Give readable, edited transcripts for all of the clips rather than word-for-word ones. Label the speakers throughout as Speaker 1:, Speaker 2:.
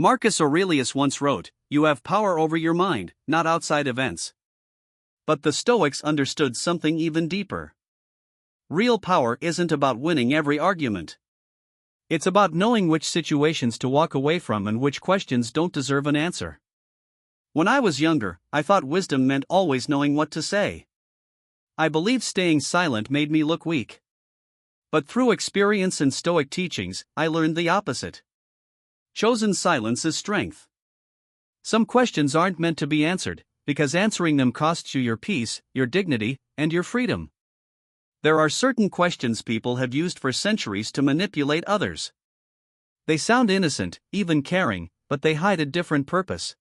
Speaker 1: Marcus Aurelius once wrote, "You have power over your mind, not outside events." But the Stoics understood something even deeper. Real power isn't about winning every argument. It's about knowing which situations to walk away from and which questions don't deserve an answer. When I was younger, I thought wisdom meant always knowing what to say. I believed staying silent made me look weak. But through experience and Stoic teachings, I learned the opposite. Chosen silence is strength. Some questions aren't meant to be answered, because answering them costs you your peace, your dignity, and your freedom. There are certain questions people have used for centuries to manipulate others. They sound innocent, even caring, but they hide a different purpose.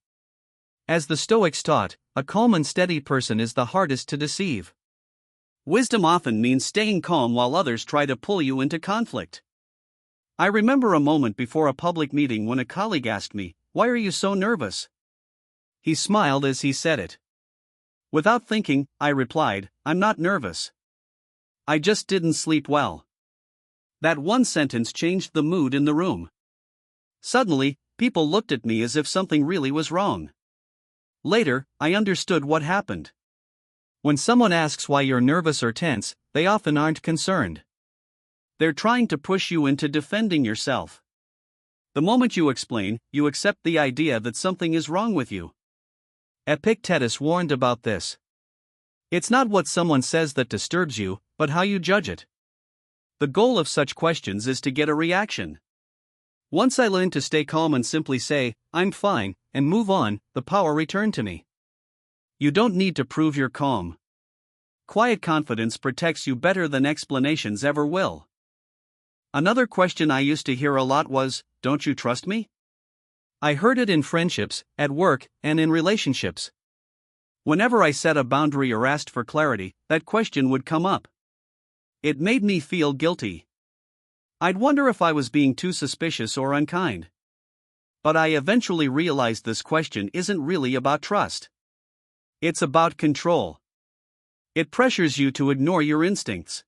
Speaker 1: As the Stoics taught, a calm and steady person is the hardest to deceive. Wisdom often means staying calm while others try to pull you into conflict. I remember a moment before a public meeting when a colleague asked me, "Why are you so nervous?" He smiled as he said it. Without thinking, I replied, "I'm not nervous. I just didn't sleep well." That one sentence changed the mood in the room. Suddenly, people looked at me as if something really was wrong. Later, I understood what happened. When someone asks why you're nervous or tense, they often aren't concerned. They're trying to push you into defending yourself. The moment you explain, you accept the idea that something is wrong with you. Epictetus warned about this. It's not what someone says that disturbs you, but how you judge it. The goal of such questions is to get a reaction. Once I learned to stay calm and simply say, "I'm fine," and move on, the power returned to me. You don't need to prove you're calm. Quiet confidence protects you better than explanations ever will. Another question I used to hear a lot was, "Don't you trust me?" I heard it in friendships, at work, and in relationships. Whenever I set a boundary or asked for clarity, that question would come up. It made me feel guilty. I'd wonder if I was being too suspicious or unkind. But I eventually realized this question isn't really about trust. It's about control. It pressures you to ignore your instincts.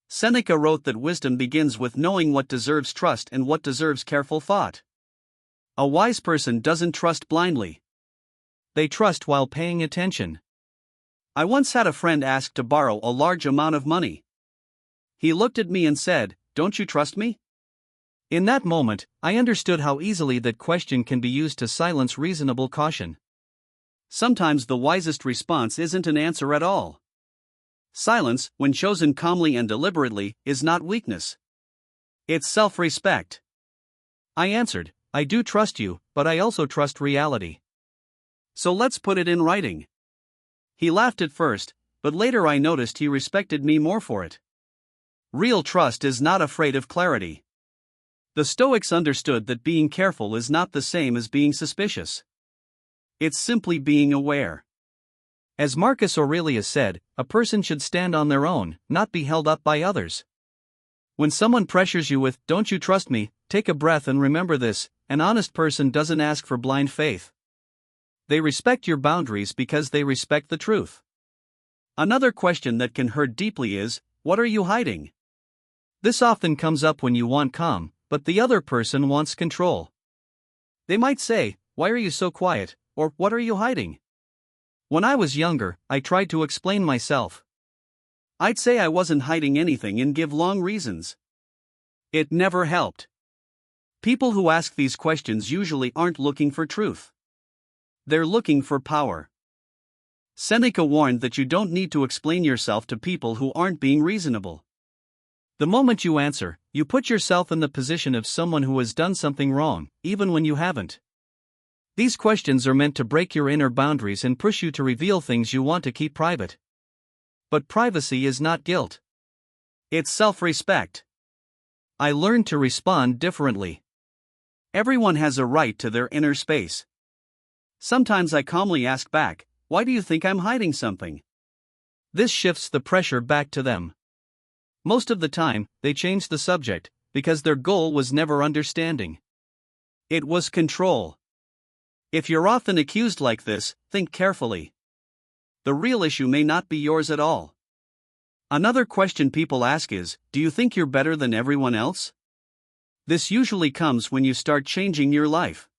Speaker 1: Seneca wrote that wisdom begins with knowing what deserves trust and what deserves careful thought. A wise person doesn't trust blindly. They trust while paying attention. I once had a friend ask to borrow a large amount of money. He looked at me and said, "Don't you trust me?" In that moment, I understood how easily that question can be used to silence reasonable caution. Sometimes the wisest response isn't an answer at all. Silence, when chosen calmly and deliberately, is not weakness. It's self-respect. I answered, "I do trust you, but I also trust reality. So let's put it in writing." He laughed at first, but later I noticed he respected me more for it. Real trust is not afraid of clarity. The Stoics understood that being careful is not the same as being suspicious. It's simply being aware. As Marcus Aurelius said, a person should stand on their own, not be held up by others. When someone pressures you with, "Don't you trust me?" take a breath and remember this: an honest person doesn't ask for blind faith. They respect your boundaries because they respect the truth. Another question that can hurt deeply is, what are you hiding? This often comes up when you want calm, but the other person wants control. They might say, "Why are you so quiet?" or "What are you hiding?" When I was younger, I tried to explain myself. I'd say I wasn't hiding anything and give long reasons. It never helped. People who ask these questions usually aren't looking for truth. They're looking for power. Seneca warned that you don't need to explain yourself to people who aren't being reasonable. The moment you answer, you put yourself in the position of someone who has done something wrong, even when you haven't. These questions are meant to break your inner boundaries and push you to reveal things you want to keep private. But privacy is not guilt. It's self-respect. I learned to respond differently. Everyone has a right to their inner space. Sometimes I calmly ask back, "Why do you think I'm hiding something?" This shifts the pressure back to them. Most of the time, they change the subject, because their goal was never understanding. It was control. If you're often accused like this, think carefully. The real issue may not be yours at all. Another question people ask is, do you think you're better than everyone else? This usually comes when you start changing your life.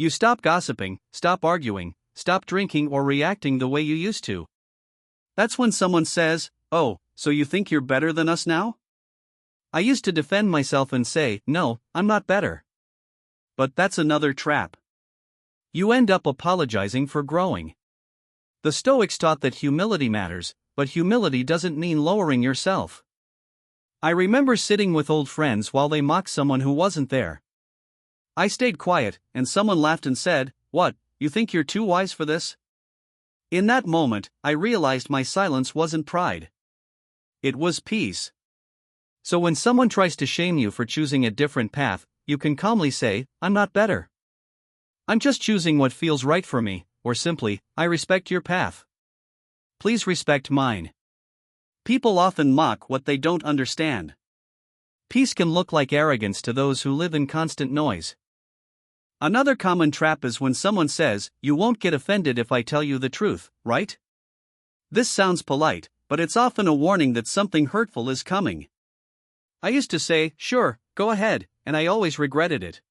Speaker 1: You stop gossiping, stop arguing, stop drinking or reacting the way you used to. That's when someone says, "Oh, so you think you're better than us now?" I used to defend myself and say, "No, I'm not better." But that's another trap. You end up apologizing for growing. The Stoics taught that humility matters, but humility doesn't mean lowering yourself. I remember sitting with old friends while they mocked someone who wasn't there. I stayed quiet, and someone laughed and said, "What, you think you're too wise for this?" In that moment, I realized my silence wasn't pride. It was peace. So when someone tries to shame you for choosing a different path, you can calmly say, "I'm not better. I'm just choosing what feels right for me," or simply, "I respect your path. Please respect mine." People often mock what they don't understand. Peace can look like arrogance to those who live in constant noise. Another common trap is when someone says, "You won't get offended if I tell you the truth, right?" This sounds polite, but it's often a warning that something hurtful is coming. I used to say, "Sure, go ahead," and I always regretted it.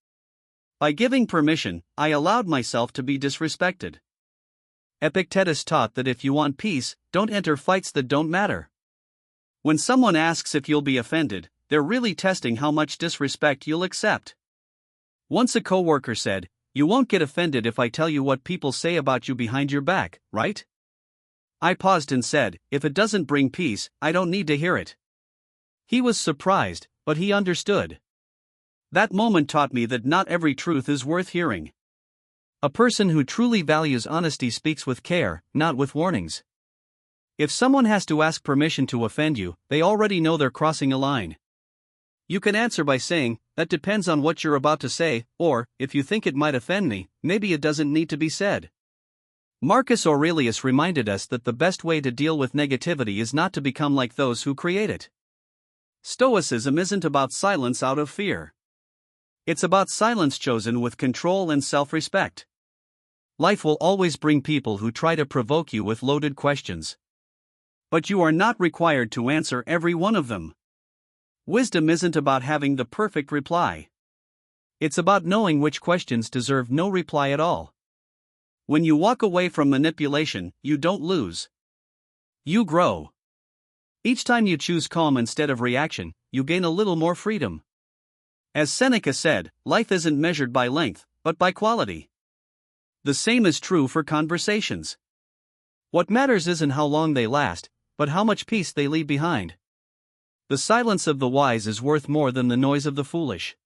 Speaker 1: By giving permission, I allowed myself to be disrespected. Epictetus taught that if you want peace, don't enter fights that don't matter. When someone asks if you'll be offended, they're really testing how much disrespect you'll accept. Once a coworker said, "You won't get offended if I tell you what people say about you behind your back, right?" I paused and said, "If it doesn't bring peace, I don't need to hear it." He was surprised, but he understood. That moment taught me that not every truth is worth hearing. A person who truly values honesty speaks with care, not with warnings. If someone has to ask permission to offend you, they already know they're crossing a line. You can answer by saying, "That depends on what you're about to say," or, "If you think it might offend me, maybe it doesn't need to be said." Marcus Aurelius reminded us that the best way to deal with negativity is not to become like those who create it. Stoicism isn't about silence out of fear. It's about silence chosen with control and self-respect. Life will always bring people who try to provoke you with loaded questions. But you are not required to answer every one of them. Wisdom isn't about having the perfect reply. It's about knowing which questions deserve no reply at all. When you walk away from manipulation, you don't lose. You grow. Each time you choose calm instead of reaction, you gain a little more freedom. As Seneca said, life isn't measured by length, but by quality. The same is true for conversations. What matters isn't how long they last, but how much peace they leave behind. The silence of the wise is worth more than the noise of the foolish.